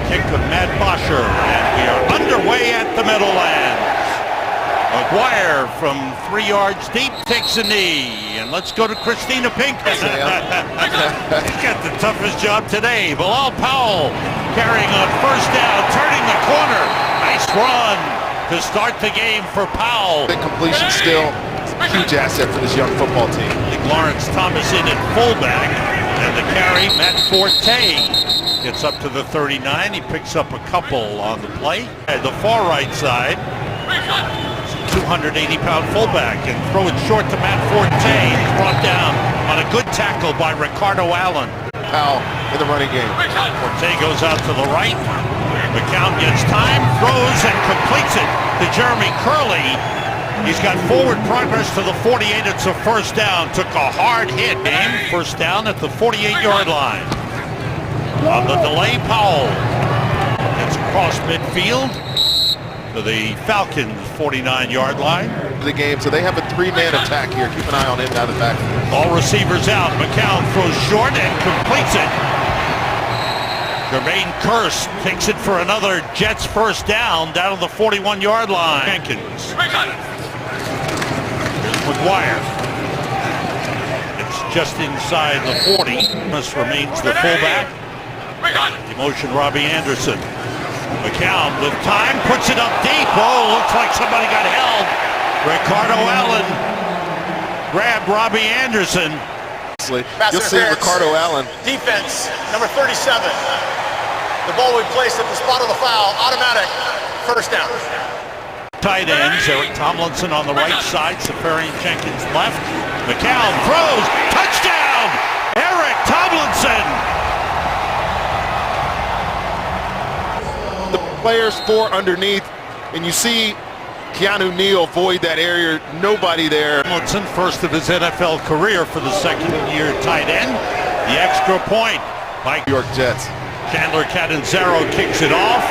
kick of Matt Bosher, and we are underway at the Meadowlands. McGuire from 3 yards deep takes a knee, and let's go to Christina Pink. She's got the toughest job today. Bilal Powell carrying on first down, turning the corner. Nice run to start the game for Powell. Big completion still. A huge asset for this young football team. Lawrence Thomas in at fullback, and the carry, Matt Forte gets up to the 39. He picks up a couple on the play. At the far right side, 280-pound fullback, and throw it short to Matt Forte. He's brought down on a good tackle by Ricardo Allen. Powell in the running game. Forte goes out to the right. McCown gets time, throws, and completes it to Jeremy Curley. He's got forward progress to the 48. It's a first down. Took a hard hit. First down at the 48-yard line. On the delay, Powell gets across midfield to the Falcons' 49-yard line. The game, so they have a 3-man attack here. Keep an eye on him down the back. All receivers out. McCown throws short and completes it. Jermaine Kearse takes it for another Jets first down to the 41-yard line. Jenkins. McGuire. It's just inside the 40. This remains the fullback. Emotion Robbie Anderson. McCown with time, puts it up deep. Oh, looks like somebody got held. Ricardo Allen grabbed Robbie Anderson. You'll see Ricardo Allen. Defense, number 37. The ball we placed at the spot of the foul, automatic, first down. Tight ends, Eric Tomlinson on the right side, Safarian Jenkins left. McCown throws, touchdown! Eric Tomlinson! The players 4 underneath, and you see Keanu Neal avoid that area, nobody there. Tomlinson, first of his NFL career for the second-year tight end. The extra point by New York Jets. Chandler Catanzaro kicks it off.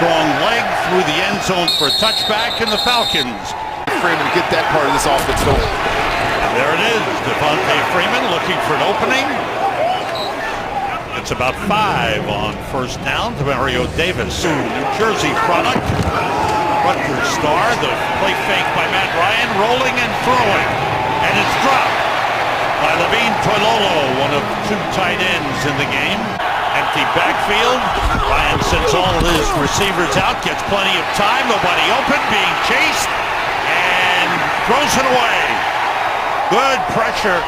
Strong leg through the end zone for a touchback, and the Falcons. Freeman to get that part of this offense going. And there it is, Devontae Freeman looking for an opening. It's about 5 on first down to Mario Davis, New Jersey product. Rutgers star, the play fake by Matt Ryan, rolling and throwing. And it's dropped by Levine Toilolo, one of 2 tight ends in the game. Empty backfield. Ryan sends all of his receivers out, gets plenty of time, nobody open, being chased, and throws it away. Good pressure.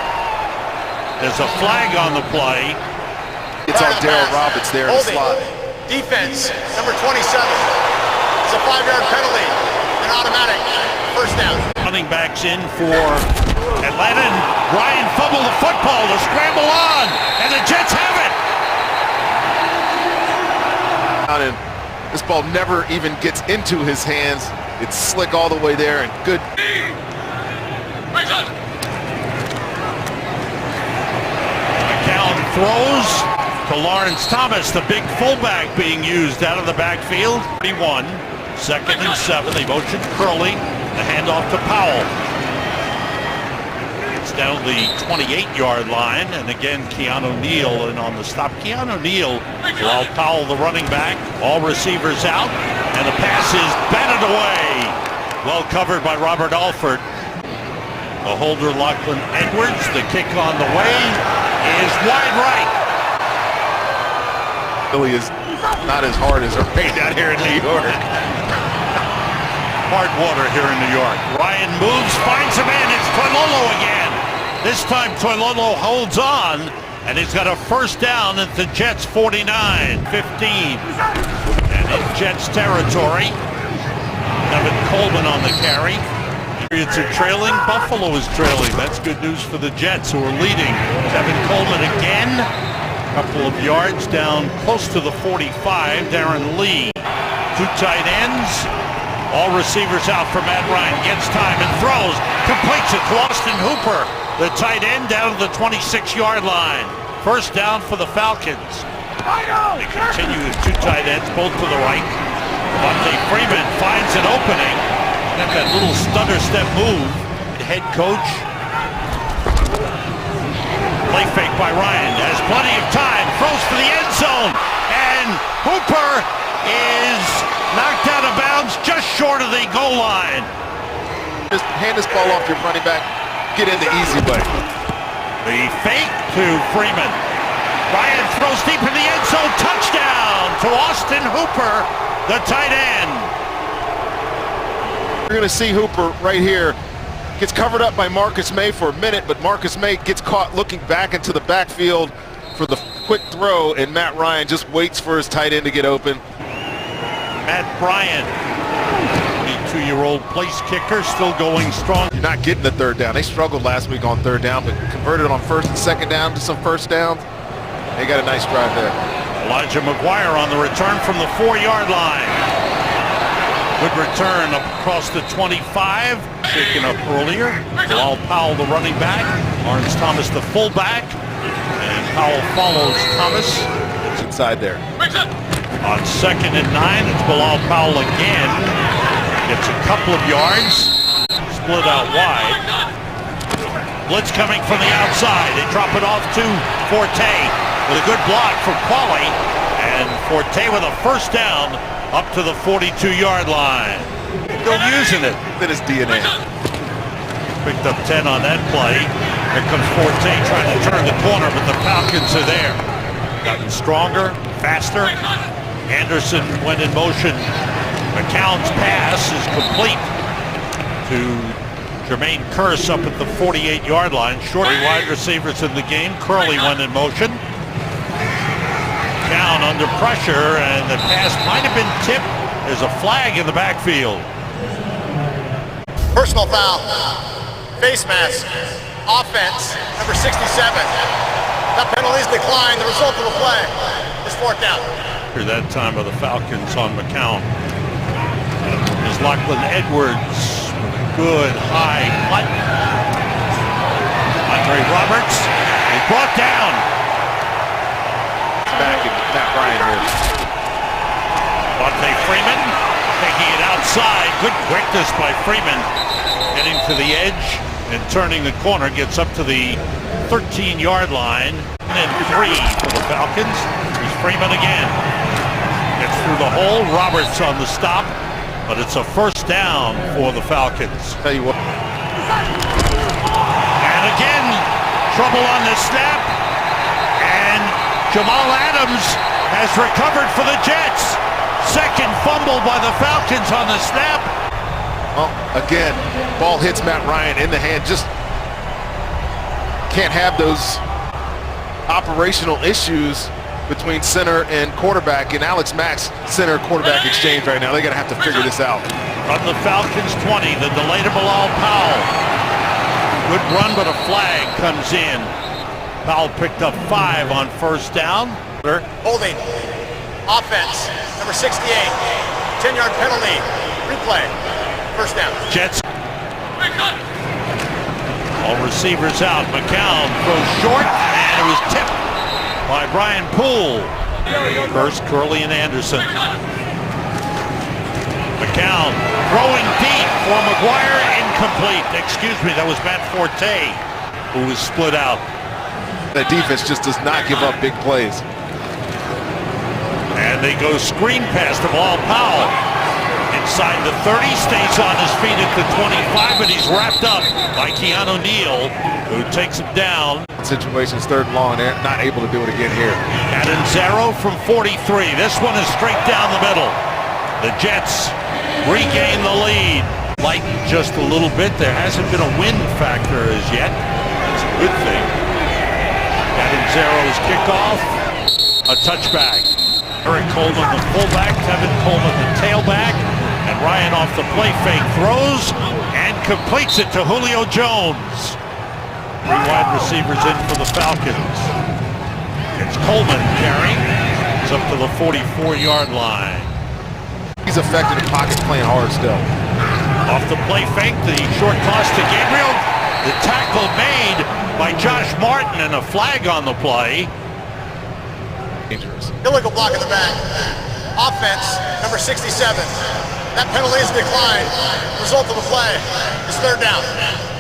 There's a flag on the play. It's on Darryl Roberts there in the slot. Defense, number 27. It's a 5-yard penalty, an automatic, first down. Running backs in for Atlanta, and Ryan fumbled the football, the scramble on, and the Jets have it. And this ball never even gets into his hands. It's slick all the way there, and good. McCown throws to Lawrence Thomas, the big fullback being used out of the backfield. 31, 2nd and 7. They motion Curley, the handoff to Powell. It's down the 28-yard line, and again Keanu Neal, and on the stop, Keanu Neal, while Powell the running back, all receivers out, and the pass is batted away. Well covered by Robert Alford. The holder Lachlan Edwards, the kick on the way is wide right. Really is not as hard as our rain down here in New York. Hard water here in New York. Ryan moves, finds a man, it's Toilolo again. This time Toilolo holds on, and he's got a first down at the Jets 49, 15. And in Jets territory, Evan Coleman on the carry. It's a trailing, Buffalo is trailing. That's good news for the Jets, who are leading. Evan Coleman again, a couple of yards down close to the 45. Darren Lee, 2 tight ends. All receivers out for Matt Ryan. Gets time and throws. Completes it to Austin Hooper, the tight end, down to the 26-yard line. First down for the Falcons. They continue with 2 tight ends, both to the right. Devontae Freeman finds an opening. And that little stutter step move. Head coach. Play fake by Ryan. Has plenty of time. Throws for the end zone. And Hooper is knocked out of bounds just short of the goal line. Just hand this ball off your running back. Get in the easy way. The fake to Freeman. Ryan throws deep in the end zone. Touchdown to Austin Hooper, the tight end. You're going to see Hooper right here. Gets covered up by Marcus May for a minute, but Marcus May gets caught looking back into the backfield for the quick throw, and Matt Ryan just waits for his tight end to get open. Matt Bryant, 22-year-old place kicker, still going strong. You're not getting the third down. They struggled last week on third down, but converted on first and second down to some first downs. They got a nice drive there. Elijah McGuire on the return from the 4-yard line. Good return up across the 25. Shaken up earlier. Bilal Powell, the running back. Lawrence Thomas, the fullback. And Powell follows Thomas. It's inside there. On 2nd and 9, it's Bilal Powell again. Gets a couple of yards. Split out wide. Blitz coming from the outside. They drop it off to Forte with a good block from Qualley. And Forte with a first down up to the 42-yard line. Still using it. That is DNA. Picked up 10 on that play. Here comes Forte trying to turn the corner, but the Falcons are there. Gotten stronger, faster. Anderson went in motion. McCown's pass is complete to Jermaine Kearse up at the 48-yard line. Short wide receivers in the game. Curley went in motion. McCown under pressure, and the pass might have been tipped. There's a flag in the backfield. Personal foul. Face mask. Offense, number 67. That penalty is declined. The result of the play is fourth down. After that time of the Falcons on McCown. Is Lachlan Edwards with a good high punt. Andre Roberts is brought down. Back in Matt Ryan here. Devontae Freeman taking it outside. Good quickness by Freeman. Getting to the edge and turning the corner. Gets up to the 13-yard line. And 3 for the Falcons. Here's Freeman again. Gets through the hole. Roberts on the stop. But it's a first down for the Falcons. Tell you what. And again, trouble on the snap. And Jamal Adams has recovered for the Jets. Second fumble by the Falcons on the snap. Well, again, ball hits Matt Ryan in the hand. Just can't have those operational issues between center and quarterback. And Alex Mack's center quarterback exchange right now. They're going to have to figure this out. From the Falcons 20, the delay to Bilal Powell. Good run, but a flag comes in. Powell picked up 5 on first down. Holding. Offense, number 68. 10-yard penalty. Replay. First down. Jets. All receivers out. McCown throws short, and it was tipped by Brian Poole. First, Curley and Anderson. McCown throwing deep for McGuire. Incomplete. Excuse me, that was Matt Forte who was split out. The defense just does not give up big plays. And they go screen pass to Bilal Powell. Inside the 30, stays on his feet at the 25, but he's wrapped up by Keanu Neal, who takes him down. Situation's 3rd and long, and they're not able to do it again here. Adanzaro from 43. This one is straight down the middle. The Jets regain the lead. Lightened just a little bit. There hasn't been a wind factor as yet. That's a good thing. Adanzaro's kickoff. A touchback. Eric Coleman, the fullback. Tevin Coleman, the tailback. And Ryan off the play fake throws and completes it to Julio Jones. 3 wide receivers in for the Falcons. It's Coleman carrying. It's up to the 44-yard line. He's effective in pocket, playing hard still. Off the play fake, the short toss to Gabriel. The tackle made by Josh Martin and a flag on the play. Dangerous. Illegal block in the back. Offense, number 67. That penalty is declined. Result of the play is 3rd down.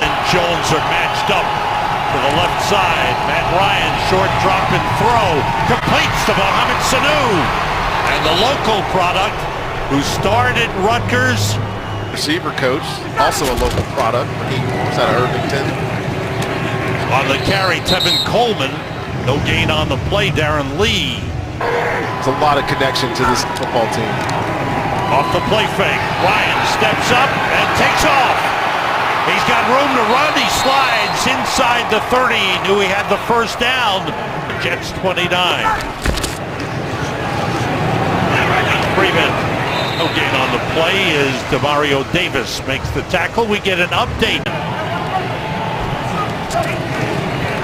And Jones are matched up to the left side. Matt Ryan, short drop and throw. Completes to Mohamed Sanu. And the local product who starred at Rutgers. Receiver coach, also a local product. He was out of Irvington. On the carry, Tevin Coleman. No gain on the play, Darren Lee. There's a lot of connection to this football team. Off the play fake, Ryan steps up and takes off. He's got room to run. He slides inside the 30. Knew he had the first down. Jets 29. Freeman. No gain on the play as Demario Davis makes the tackle. We get an update.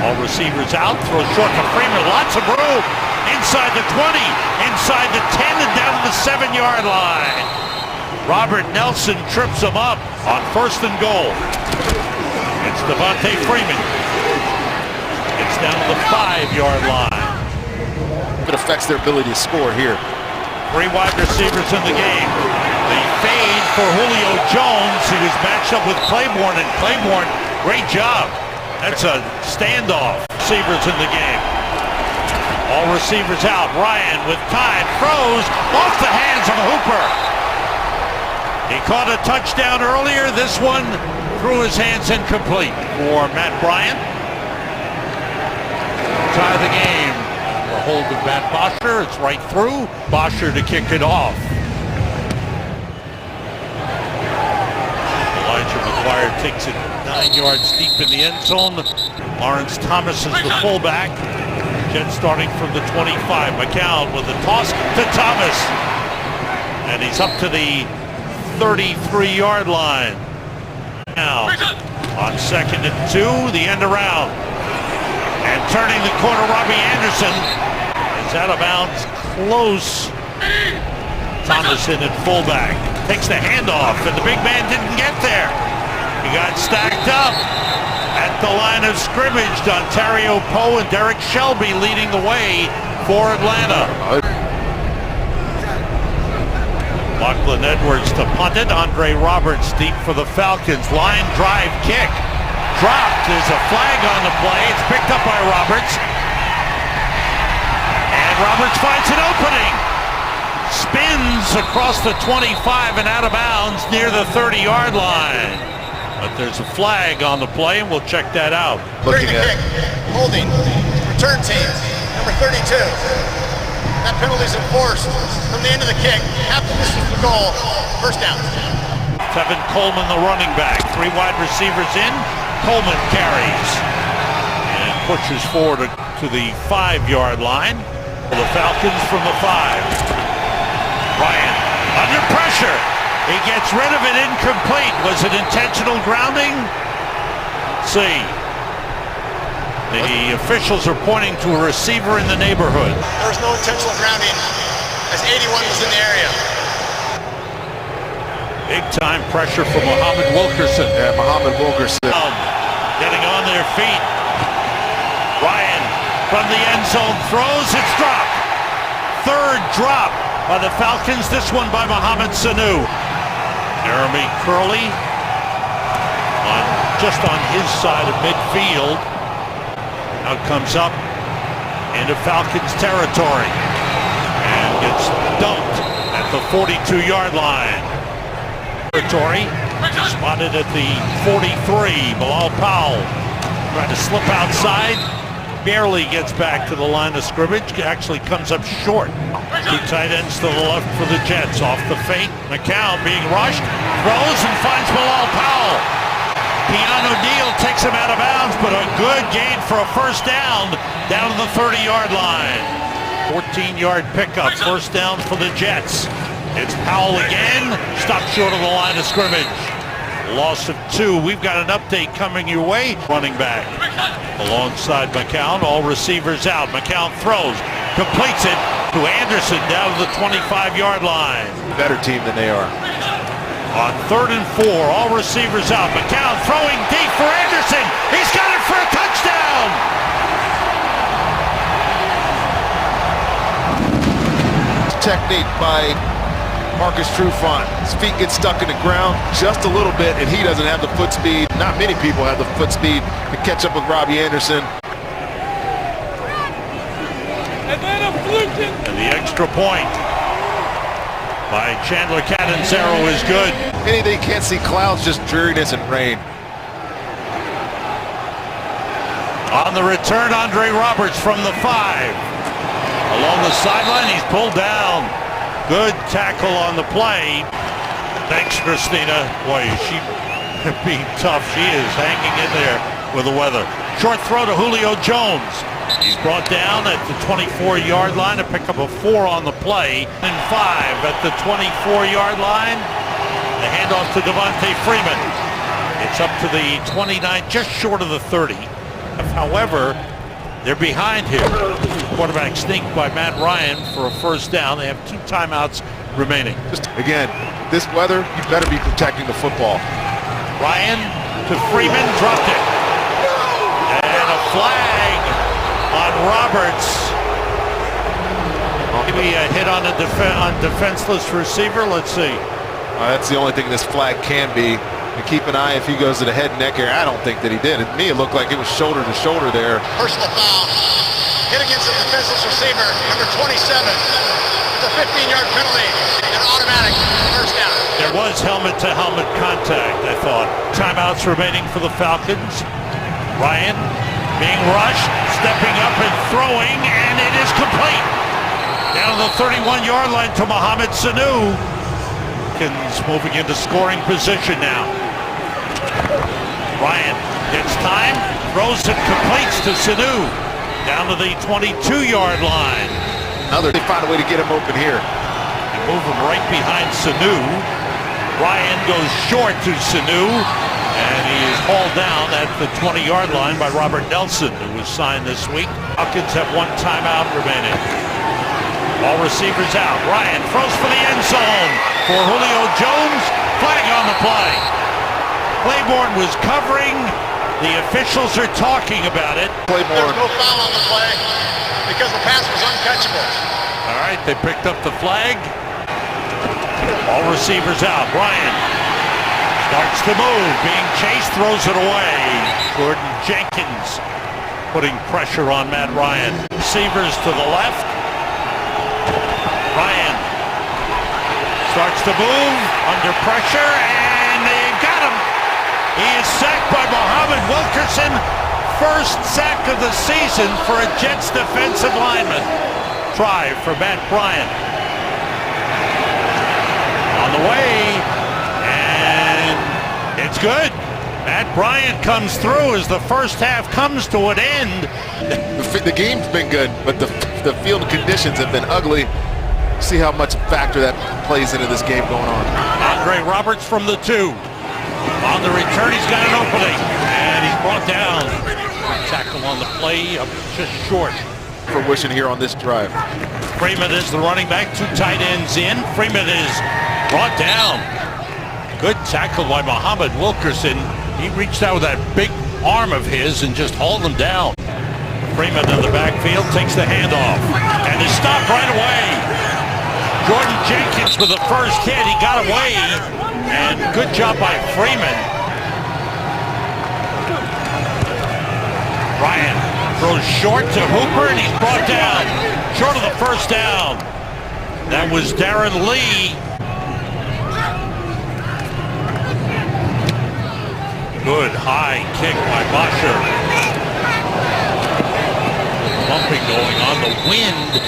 All receivers out. Throws short to Freeman. Lots of room. Inside the 20. Inside the 10 and down to the 7-yard line. Robert Nelson trips him up on 1st and goal. It's Devontae Freeman. It's down to the 5-yard line. It affects their ability to score here. 3 wide receivers in the game. The fade for Julio Jones. He was matched up with Claiborne, and Claiborne, great job. That's a standoff. Receivers in the game. All receivers out. Ryan with time throws off the hands of Hooper. He caught a touchdown earlier. This one through his hands incomplete for Matt Bryant. Tie the game. A hold of Matt Bosher. It's right through. Bosher to kick it off. Elijah McGuire takes it 9 yards deep in the end zone. Lawrence Thomas is the fullback. Jets starting from the 25. McCown with a toss to Thomas. And he's up to the 33-yard line. Now, on 2nd and 2, the end around. And turning the corner, Robbie Anderson is out of bounds, close. Thomas in at fullback. Takes the handoff, and the big man didn't get there. He got stacked up at the line of scrimmage. Ontario Poe and Derek Shelby leading the way for Atlanta. Lachlan Edwards to punt it. Andre Roberts deep for the Falcons. Line drive kick. Dropped. There's a flag on the play. It's picked up by Roberts. And Roberts finds an opening. Spins across the 25 and out of bounds near the 30-yard line. But there's a flag on the play, and we'll check that out. Looking at kick. Holding. Return team. Number 32. That penalty is enforced from the end of the kick. Half the distance to goal. First down. Tevin Coleman, the running back. 3 wide receivers in. Coleman carries and pushes forward to the 5-yard line for the Falcons from the 5. Ryan under pressure. He gets rid of it, incomplete. Was it intentional grounding? Let's see. The officials are pointing to a receiver in the neighborhood. There was no intentional grounding as 81 was in the area. Big time pressure from Muhammad Wilkerson. Yeah, Muhammad Wilkerson. Getting on their feet. Ryan from the end zone throws. It's dropped. 3rd drop by the Falcons. This one by Mohamed Sanu. Jeremy Curley just on his side of midfield. Now comes up into Falcons territory and gets dumped at the 42-yard line. Territory spotted at the 43. Bilal Powell trying to slip outside. Barely gets back to the line of scrimmage. Actually comes up short. 2 tight ends to the left for the Jets. Off the fake. McCown being rushed. Throws and finds Bilal Powell. Keanu Neal takes him out of bounds, but a good gain for a first down to the 30-yard line. 14-yard pickup. First down for the Jets. It's Powell again. Stopped short of the line of scrimmage. Loss of 2. We've got an update coming your way. Running back alongside McCown. All receivers out. McCown throws. Completes it to Anderson down to the 25-yard line. Better team than they are. On 3rd and 4. All receivers out. McCown throwing deep for Anderson. He's got it for a touchdown. Technique by Marcus Trufant. His feet get stuck in the ground just a little bit, and he doesn't have the foot speed. Not many people have the foot speed to catch up with Robbie Anderson. And the extra point. by Chandler Catanzaro is good. Anything you can't see clouds, just dreariness and rain. On the return, Andre Roberts from the 5. Along the sideline, he's pulled down. Good tackle on the play. Thanks, Christina. Boy, is she being tough. She is hanging in there with the weather. Short throw to Julio Jones. He's brought down at the 24-yard line to pick up a 4 on the play. And 5 at the 24-yard line. The handoff to Devontae Freeman. It's up to the 29, just short of the 30. However, they're behind here. Quarterback sneak by Matt Ryan for a first down. They have 2 timeouts remaining. Just again, this weather, you better be protecting the football. Ryan to Freeman, dropped it. And a flag on Roberts. Maybe a hit on a defenseless receiver. Let's see. That's the only thing this flag can be. And keep an eye if he goes to the head and neck area. I don't think that he did. To me, it looked like it was shoulder to shoulder there. Personal foul. Hit against the defenseless receiver, number 27. It's a 15-yard penalty. An automatic first down. There was helmet-to-helmet contact, I thought. Timeouts remaining for the Falcons. Ryan being rushed, stepping up and throwing, and it is complete. Down to the 31-yard line to Mohamed Sanu. Falcons moving into scoring position now. Ryan gets time, throws it, completes to Sanu. Down to the 22-yard line. They find a way to get him open here. And move him right behind Sanu. Ryan goes short to Sanu, and he is hauled down at the 20-yard line by Robert Nelson, who was signed this week. Falcons have 1 timeout remaining. All receivers out. Ryan throws for the end zone for Julio Jones. Flag on the play. Claiborne was covering. The officials are talking about it. There's no foul on the play because the pass was uncatchable. All right, they picked up the flag. All receivers out. Ryan starts to move. Being chased, throws it away. Jordan Jenkins putting pressure on Matt Ryan. Receivers to the left. Ryan starts to move under pressure, and they've got him. He is sacked by Muhammad Wilkerson. First sack of the season for a Jets defensive lineman. Try for Matt Bryant. On the way, and it's good. Matt Bryant comes through as the first half comes to an end. The game's been good, but the field conditions have been ugly. See how much factor that plays into this game going on. Andre Roberts from the 2. On the return, he's got an opening, and he's brought down. Tackle on the play, up just short. Fruition here on this drive. Freeman is the running back, 2 tight ends in. Freeman is brought down. Good tackle by Muhammad Wilkerson. He reached out with that big arm of his and just hauled him down. Freeman in the backfield takes the handoff and is stopped right away. Jordan Jenkins with the first hit. He got away, and good job by Freeman. Ryan throws short to Hooper, and he's brought down. Short of the first down. That was Darren Lee. Good high kick by Bosher. Bumping going on. The wind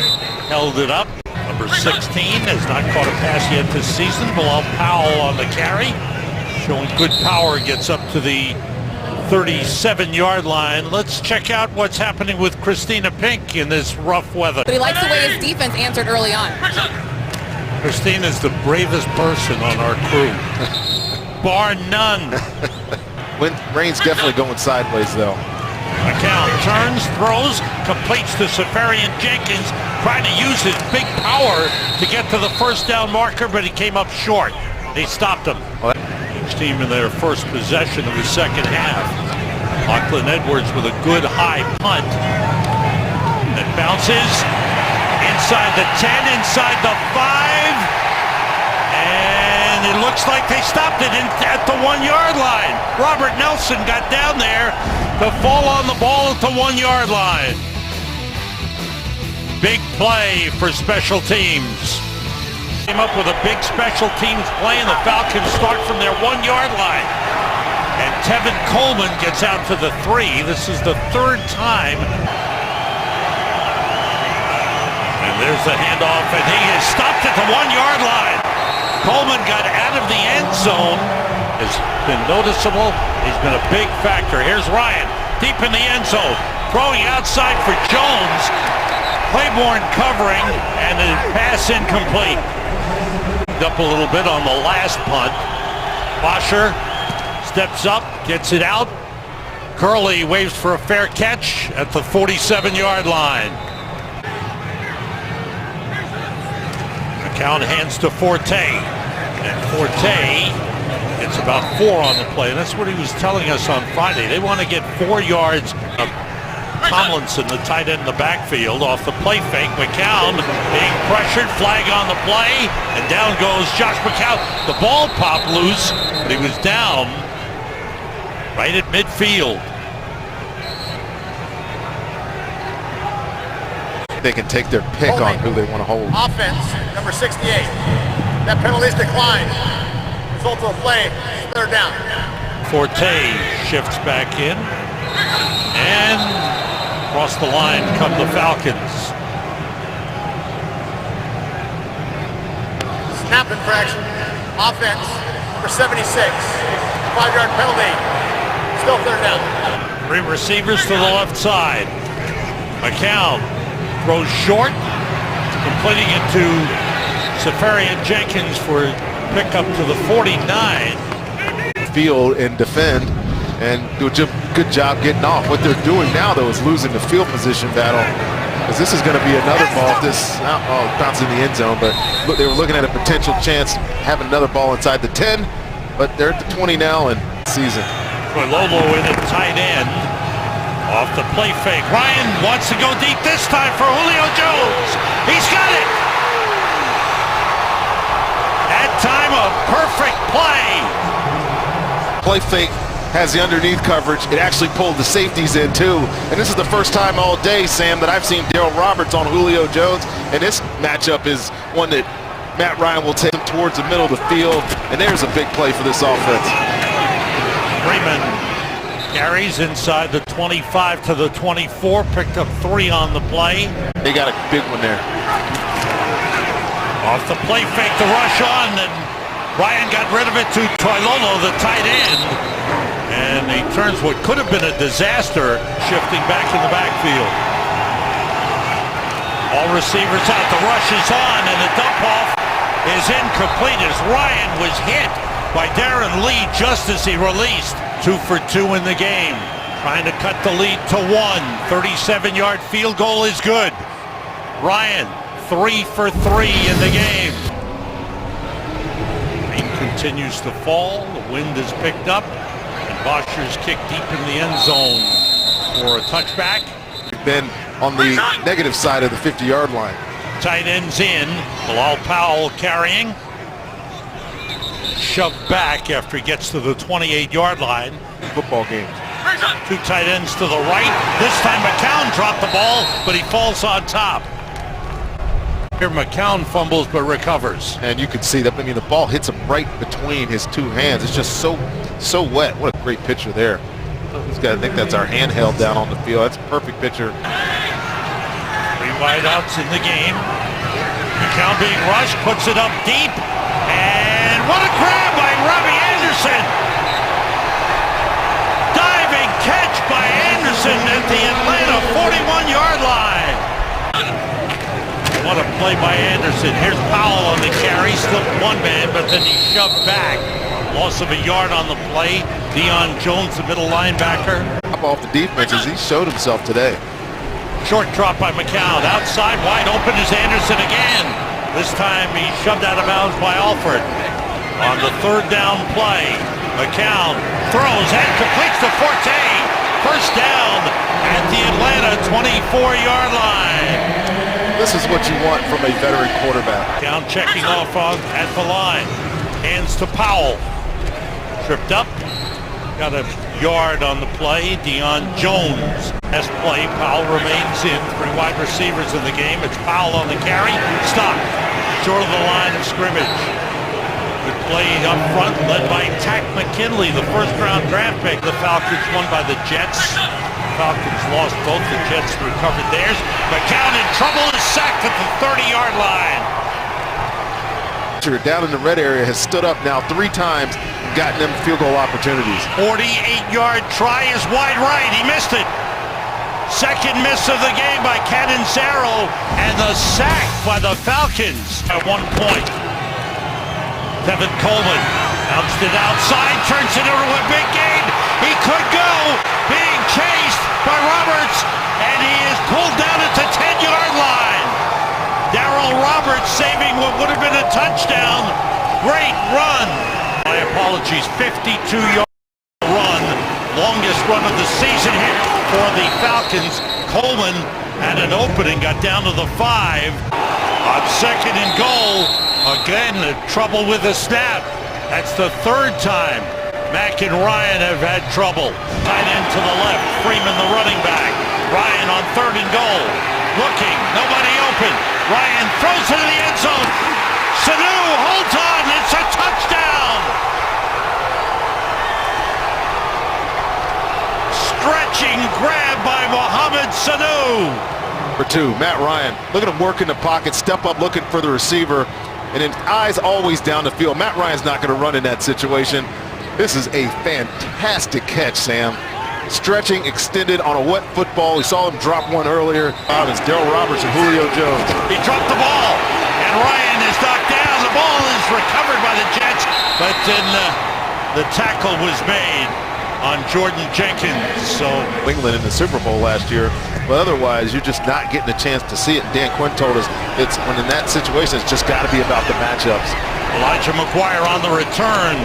held it up. Number 16 has not caught a pass yet this season. Bilal Powell on the carry. Showing good power, gets up to the 37-yard line. Let's check out what's happening with Christina Pink in this rough weather. But he likes the way his defense answered early on. Christina is the bravest person on our crew. Bar none. Rain's definitely going sideways, though. McCown turns, throws, completes to Safarian Jenkins, trying to use his big power to get to the first down marker, but he came up short. They stopped him. Each team in their first possession of the second half. Lachlan Edwards with a good high punt. That bounces inside the 10, inside the 5. And it looks like they stopped it at the 1-yard line. Robert Nelson got down there to fall on the ball at the 1-yard line. Big play for special teams. Came up with a big special teams play, and the Falcons start from their 1-yard line. And Tevin Coleman gets out to the 3. This is the third time. And there's the handoff, and he is stopped at the 1-yard line. Coleman got out of the end zone. Has been noticeable. He's been a big factor. Here's Ryan, deep in the end zone, throwing outside for Jones. Claiborne covering, and the pass incomplete. Up a little bit on the last punt. Bosher steps up, gets it out. Curley waves for a fair catch at the 47-yard line. McCown hands to Forte, and Forte gets about 4 on the play, and that's what he was telling us on Friday. They want to get 4 yards of Tomlinson, the tight end in the backfield, off the play fake. McCown being pressured, flag on the play, and down goes Josh McCown. The ball popped loose, but he was down right at midfield. They can take their pick on who they want to hold. Offense, number 68. That penalty's declined. Result of the play, 3rd down. Forte shifts back in, and across the line come the Falcons. Snap infraction. Offense, number 76. 5-yard penalty. Still 3rd down. 3 receivers to the left side. McCown throws short, completing it to Safarian Jenkins for pickup to the 49. Field and defend, and do a good job getting off. What they're doing now, though, is losing the field position battle, because this is going to be another ball. This bounces in the end zone, but look, they were looking at a potential chance having another ball inside the 10, but they're at the 20 now and season. Lolo in at tight end. Off the play fake. Ryan wants to go deep this time for Julio Jones. He's got it. That time a perfect play. Play fake has the underneath coverage. It actually pulled the safeties in too. And this is the first time all day, Sam, that I've seen Darryl Roberts on Julio Jones. And this matchup is one that Matt Ryan will take him towards the middle of the field. And there's a big play for this offense. Freeman carries inside the 25 to the 24. Picked up 3 on the play. They got a big one there. Off the play fake, the rush on, and Ryan got rid of it to Toilolo, the tight end. And he turns what could have been a disaster, shifting back in the backfield. All receivers out, the rush is on, and the dump off is incomplete as Ryan was hit by Darren Lee just as he released. 2 for 2 in the game. Trying to cut the lead to 1. 37-yard field goal is good. Ryan, 3 for 3 in the game. Rain continues to fall. The wind is picked up. And Bosher's kick deep in the end zone for a touchback. Been on the negative side of the 50-yard line. Tight ends in. Bilal Powell carrying. Shoved back after he gets to the 28-yard line. Football game. 2 tight ends to the right. This time McCown dropped the ball, but he falls on top. Here McCown fumbles but recovers. And you can see that. I mean, the ball hits him right between his 2 hands. It's just so wet. What a great picture there. I think that's our handheld down on the field. That's a perfect picture. 3 wideouts in the game. McCown being rushed, puts it up deep. And what a grab by Robbie Anderson! Diving catch by Anderson at the Atlanta 41-yard line. What a play by Anderson. Here's Powell on the carry, slipped 1 man, but then he shoved back. Loss of a yard on the play. Deion Jones, the middle linebacker. Up off the defenses, he showed himself today. Short drop by McCown. Outside, wide open is Anderson again. This time he shoved out of bounds by Alford. On the 3rd down play, McCown throws and completes to Forte. First down at the Atlanta 24-yard line. This is what you want from a veteran quarterback. McCown checking off at the line. Hands to Powell. Tripped up. Got a yard on the play. Deion Jones has play. Powell remains in. 3 wide receivers in the game. It's Powell on the carry. Stop. short of the line of scrimmage. Good play up front, led by Tack McKinley, the first-round draft pick. The Falcons won by the Jets. Falcons lost both. The Jets recovered theirs. McCown in trouble is sacked at the 30-yard line. Down in the red area has stood up now 3 times and gotten them field goal opportunities. 48-yard try is wide right. He missed it. Second miss of the game by Catanzaro, and the sack by the Falcons at 1 point. Tevin Coleman bounced it outside, turns it into a big gain. He could go, being chased by Roberts, and he is pulled down at the 10-yard line. Darrell Roberts saving what would have been a touchdown. Great run. My apologies, 52-yard run. Longest run of the season here for the Falcons. Coleman had an opening, got down to the 5. On second and goal, again, trouble with the snap. That's the 3rd time Mack and Ryan have had trouble. Tight end to the left, Freeman the running back. Ryan on 3rd and goal. Looking, nobody open. Ryan throws it in the end zone. Sanu holds on, it's a touchdown! Stretching grab by Mohamed Sanu. For 2, Matt Ryan. Look at him work in the pocket, step up looking for the receiver, and his eyes always down the field. Matt Ryan's not going to run in that situation. This is a fantastic catch, Sam. Stretching, extended on a wet football. We saw him drop one earlier. It's Darrell Roberts and Julio Jones. He dropped the ball, and Ryan is knocked down. The ball is recovered by the Jets, but then the tackle was made on Jordan Jenkins. So England in the Super Bowl last year, but otherwise you're just not getting a chance to see it. Dan Quinn told us it's when in that situation it's just got to be about the matchups. Elijah McGuire on the return.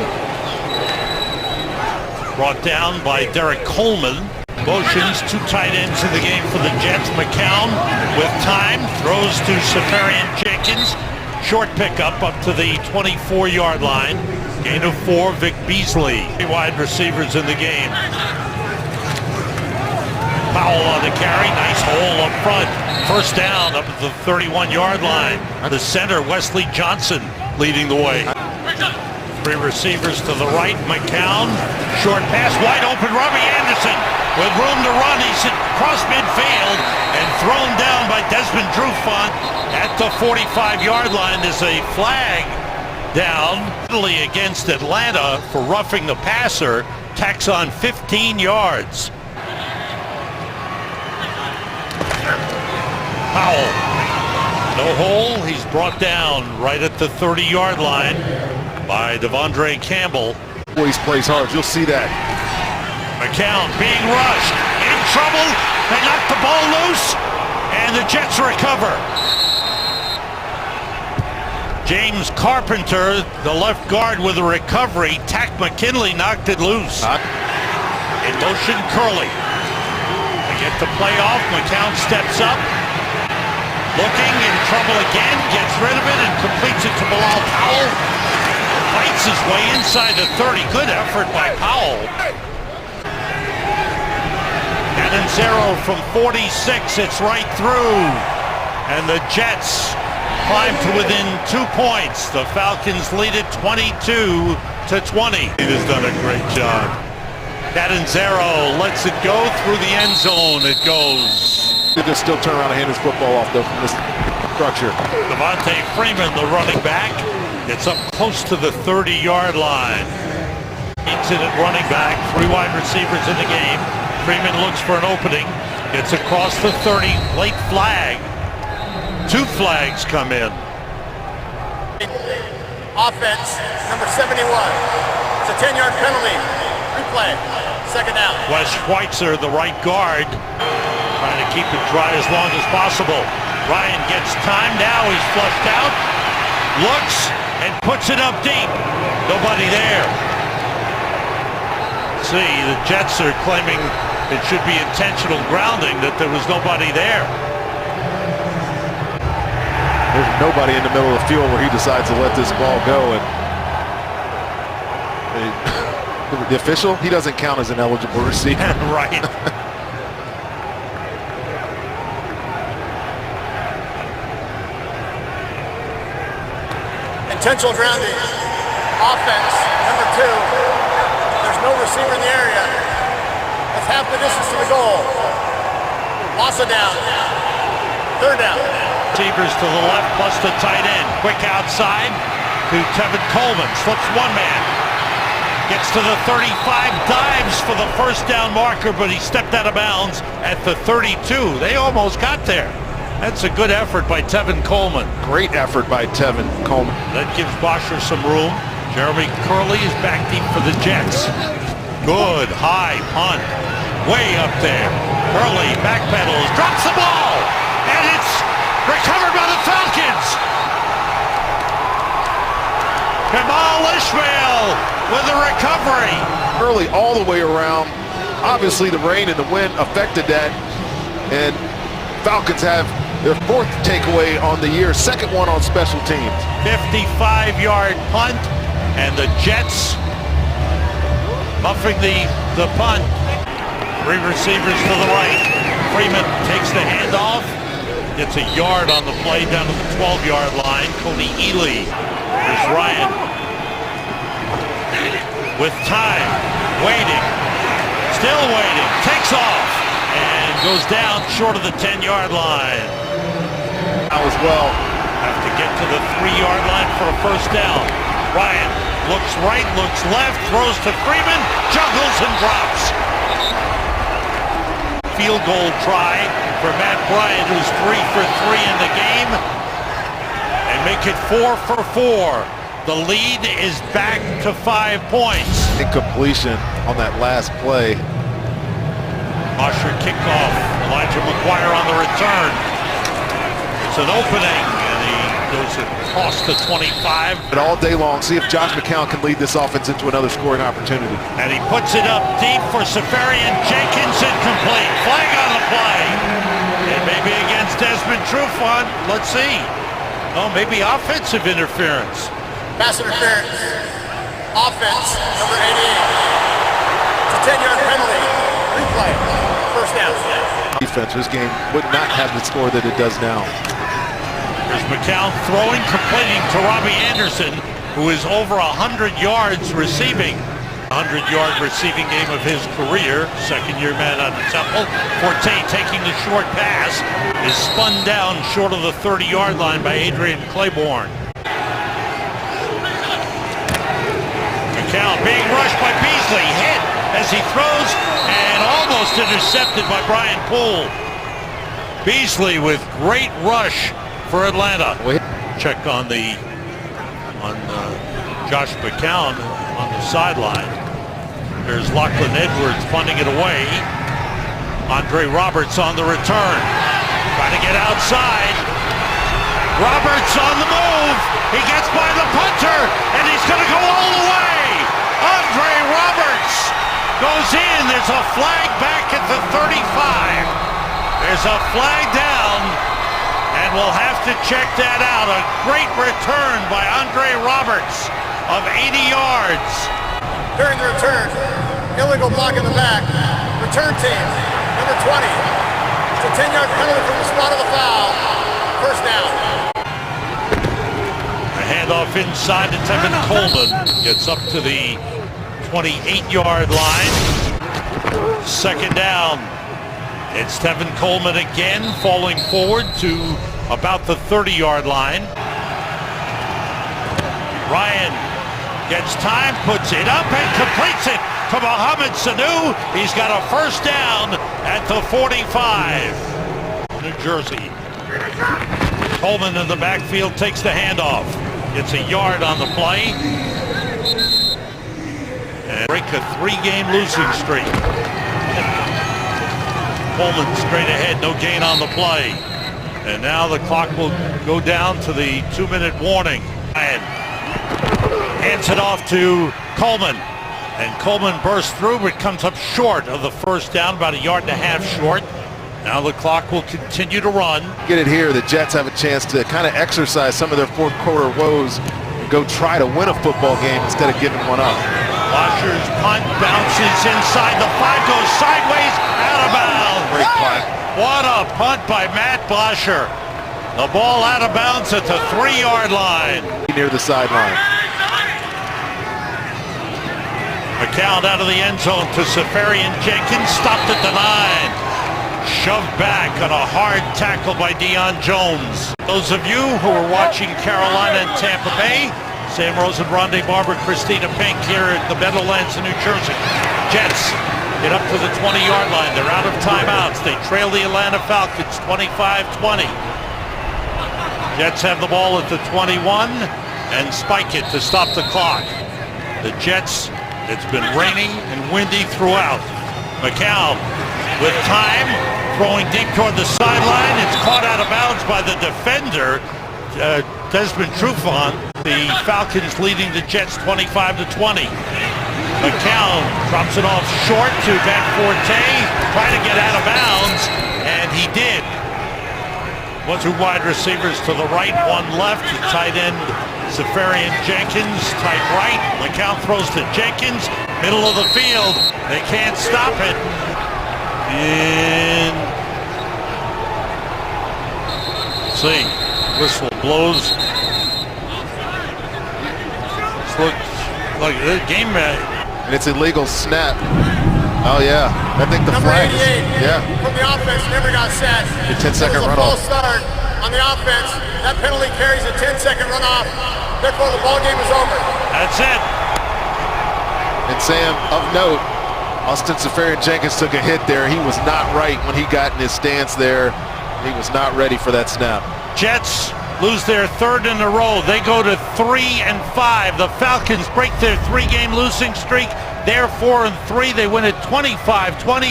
Brought down by Derek Coleman. Motions, 2 tight ends in the game for the Jets. McCown with time, throws to Safarian Jenkins. Short pickup up to the 24-yard line. Gain of 4, Vic Beasley. 3 wide receivers in the game. Powell on the carry, nice hole up front. First down up at the 31-yard line. The center, Wesley Johnson, leading the way. 3 receivers to the right. McCown, short pass, wide open. Robbie Anderson with room to run. He's across midfield and thrown down by Desmond Trufant at the 45-yard line. There's a flag down. Penalty against Atlanta for roughing the passer. Tacks on 15 yards. Powell, no hole. He's brought down right at the 30-yard line by Devondre Campbell. Boys plays hard, you'll see that. McCown being rushed, in trouble. They knock the ball loose, and the Jets recover. James Carpenter, the left guard with a recovery. Tack McKinley knocked it loose. In motion, Curley. They get the play off. McCown steps up. Looking, in trouble again, gets rid of it and completes it to Bilal Powell. Fights his way inside the 30. Good effort by Powell. Catanzaro from 46, it's right through. And the Jets climb to within 2 points. The Falcons lead it 22-20. He has done a great job. Catanzaro lets it go through the end zone. It goes. They can still turn around and hand his football off though from this structure. Devontae Freeman, the running back, gets up close to the 30-yard line. Beats it at running back. 3 wide receivers in the game. Freeman looks for an opening. Gets across the 30. Late flag. 2 flags come in. Offense, number 71. It's a 10-yard penalty. Replay. Second down. Wes Schweitzer, the right guard, trying to keep it dry as long as possible. Ryan gets time now. He's flushed out. Looks and puts it up deep. Nobody there. See, the Jets are claiming it should be intentional grounding, that there was nobody there. There's nobody in the middle of the field where he decides to let this ball go. And the official, he doesn't count as an eligible receiver. Right. Potential grounding. Offense, number 2. There's no receiver in the area. That's half the distance to the goal. Loss of down. 3rd down. Receivers to the left, plus the tight end. Quick outside to Tevin Coleman. Slips one man. Gets to the 35, dives for the first down marker, but he stepped out of bounds at the 32. They almost got there. That's a good effort by Tevin Coleman. Great effort by Tevin Coleman. That gives Bosher some room. Jeremy Curley is back deep for the Jets. Good high punt. Way up there. Curley backpedals, drops the ball, and it's recovered by the Falcons. Kamal Ishmael with a recovery. Curley all the way around. Obviously the rain and the wind affected that. And Falcons have their 4th takeaway on the year, 2nd one on special teams. 55-yard punt, and the Jets muffing the punt. 3 receivers to the right. Freeman takes the handoff, gets a yard on the play down to the 12-yard line. Cody Ely. Here's Ryan. With time, waiting, still waiting, takes off, and goes down short of the 10-yard line. Now as well. Have to get to the 3-yard line for a first down. Ryan looks right, looks left, throws to Freeman, juggles and drops. Field goal try for Matt Bryant, who's 3 for 3 in the game, and make it 4 for 4. The lead is back to 5 points. Incompletion on that last play. Bosher kickoff. Elijah McGuire on the return. It's an opening, and he goes across to 25. But all day long, see if Josh McCown can lead this offense into another scoring opportunity. And he puts it up deep for Safarian Jenkins, incomplete. Flag on the play. It may be against Desmond Trufant. Let's see. Oh, maybe offensive interference. Pass interference. Offense, number 88. It's a 10-yard penalty. Replay. First down. Defense, this game would not have the score that it does now. There's McCown throwing, completing to Robbie Anderson, who is over 100 yards receiving. 100-yard receiving game of his career. Second-year man out of Temple. Forte taking the short pass is spun down short of the 30-yard line by Adrian Claiborne. McCown being rushed by Beasley, hit as he throws and almost intercepted by Brian Poole. Beasley with great rush for Atlanta. Check on Josh McCown on the sideline. There's Lachlan Edwards punting it away. Andre Roberts on the return, trying to get outside. Roberts on the move. He gets by the punter, and he's going to go all the way. Andre Roberts goes in. There's a flag back at the 35. There's a flag down, and we'll have to check that out. A great return by Andre Roberts of 80 yards. During the return, illegal block in the back. Return team, number 20. It's a 10-yard penalty from the spot of the foul. First down. A handoff inside to Tevin Coleman. Gets up to the 28-yard line. Second down. It's Tevin Coleman again, falling forward to about the 30-yard line. Ryan gets time, puts it up, and completes it to Mohamed Sanu. He's got a first down at the 45. New Jersey. Coleman in the backfield takes the handoff. Gets a yard on the play. And break a 3-game losing streak. Coleman straight ahead, no gain on the play. And now the clock will go down to the 2-minute warning. And hands it off to Coleman. And Coleman bursts through, but comes up short of the first down, about 1.5 yards short. Now the clock will continue to run. Get it here, the Jets have a chance to kind of exercise some of their fourth quarter woes and go try to win a football game instead of giving one up. Washer's punt bounces inside the 5, goes sideways, out of bounds. Great punt. What a punt by Matt Bosher. The ball out of bounds at the 3-yard line. Near the sideline. McCown out of the end zone to Safarian Jenkins, stopped at the 9. Shoved back on a hard tackle by Deion Jones. Those of you who are watching Carolina and Tampa Bay, Sam Rosen, Rondé Barber, Christina Pink here at the Meadowlands in New Jersey. Jets get up to the 20-yard line. They're out of timeouts. They trail the Atlanta Falcons 25-20. Jets have the ball at the 21 and spike it to stop the clock. The Jets, it's been raining and windy throughout. McCown with time, throwing deep toward the sideline. It's caught out of bounds by the defender, Desmond Trufant. The Falcons leading the Jets 25-20. McCown drops it off short to Van Forte, trying to get out of bounds, and he did. 2 wide receivers to the right, 1 left. The tight end, Safarian Jenkins, tight right. McCown throws to Jenkins, middle of the field. They can't stop it. And see, whistle blows. This looks like a game. And it's illegal snap. Oh yeah, I think the Number flag. 88 Yeah. from the offense never got set. The 10-second It was a runoff. false start on the offense. That penalty carries a 10-second runoff. Therefore, the ball game is over. That's it. And Sam, of note, Austin Safarian Jenkins took a hit there. He was not right when he got in his stance there. He was not ready for that snap. Jets lose their 3rd in a row. They go to 3-5. The Falcons break their 3-game losing streak. They're 4-3. They win at 25-20.